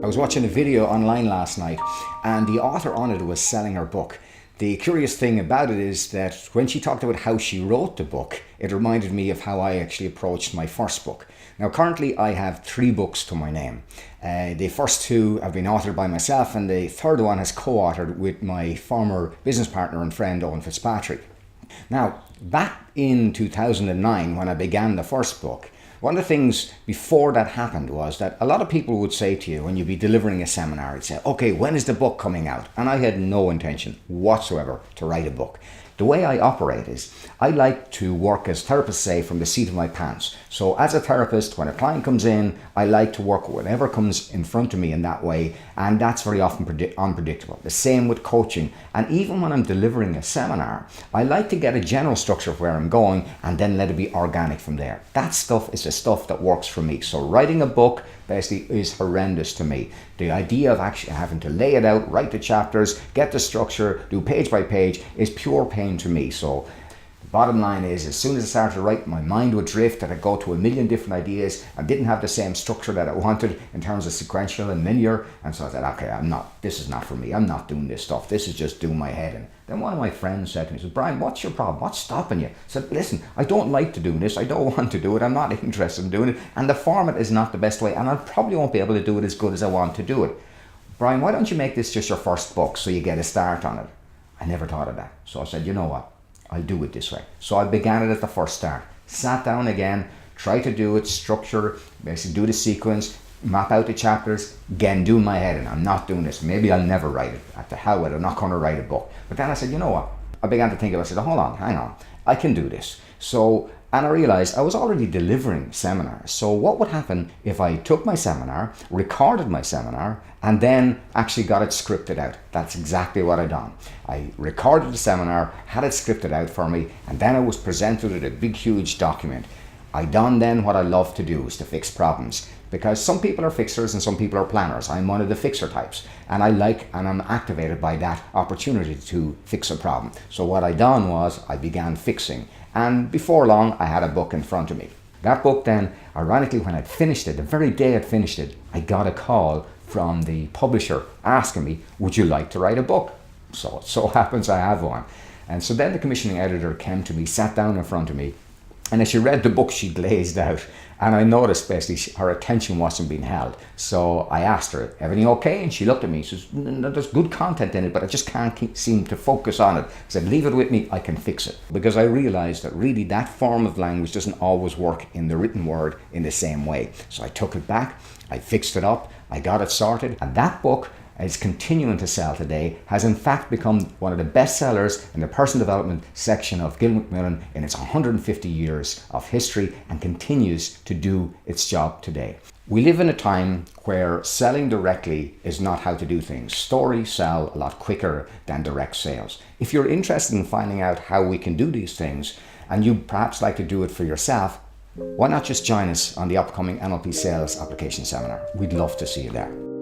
I was watching a video online last night and the author on it was selling her book. The curious thing about it is that when she talked about how she wrote the book, it reminded me of how I actually approached my first book. Now currently I have 3 books to my name. The first 2 have been authored by myself and the third one is co-authored with my former business partner and friend Owen Fitzpatrick. Now back in 2009 when I began the first book, one of the things before that happened was that a lot of people would say to you when you'd be delivering a seminar, it'd say, okay, when is the book coming out? And I had no intention whatsoever to write a book. The way I operate is I like to work, as therapists say, from the seat of my pants. So as a therapist, when a client comes in, I like to work with whatever comes in front of me in that way, and that's very often unpredictable. The same with coaching, and even when I'm delivering a seminar, I like to get a general structure of where I'm going and then let it be organic from there. That stuff is the stuff that works for me. So writing a book basically is horrendous to me. The idea of actually having to lay it out, write the chapters, get the structure, do page by page is pure pain to me. So the bottom line is, as soon as I started to write, my mind would drift and I'd go to a million different ideas and didn't have the same structure that I wanted in terms of sequential and linear. And so I said, okay, this is not for me. I'm not doing this stuff. This is just doing my head in. Then one of my friends said to me, he said, Brian, what's your problem? What's stopping you? I said, listen, I don't like to do this. I don't want to do it. I'm not interested in doing it. And the format is not the best way. And I probably won't be able to do it as good as I want to do it. Brian, why don't you make this just your first book so you get a start on it? I never thought of that. So I said, you know what? I'll do it this way. So I began it at the first start. Sat down again, tried to do it, structure, basically do the sequence, map out the chapters, again, doing my head in. I'm not doing this. Maybe I'll never write it. At the hell with it, I'm not going to write a book. But then I said, you know what? I began to think about it. I said, hold on, hang on. I can do this. And I realized I was already delivering seminars. So what would happen if I took my seminar, recorded my seminar, and then actually got it scripted out? That's exactly what I done. I recorded the seminar, had it scripted out for me, and then it was presented with a big, huge document. I done then what I love to do, is to fix problems. Because some people are fixers and some people are planners. I'm one of the fixer types. And I'm activated by that opportunity to fix a problem. So what I done was I began fixing. And before long, I had a book in front of me. That book then, ironically, when I'd finished it, the very day I'd finished it, I got a call from the publisher asking me, would you like to write a book? So it so happens I have one. And so then the commissioning editor came to me, sat down in front of me, and as she read the book, she glazed out. And I noticed basically her attention wasn't being held. So I asked her, everything okay? And she looked at me, she says, no, there's good content in it, but I just can't seem to focus on it. I said, leave it with me, I can fix it. Because I realized that really that form of language doesn't always work in the written word in the same way. So I took it back, I fixed it up, I got it sorted, and that book is continuing to sell today, has in fact become one of the best sellers in the personal development section of Gill Macmillan in its 150 years of history and continues to do its job today. We live in a time where selling directly is not how to do things. Stories sell a lot quicker than direct sales. If you're interested in finding out how we can do these things and you perhaps like to do it for yourself, why not just join us on the upcoming NLP Sales Application Seminar? We'd love to see you there.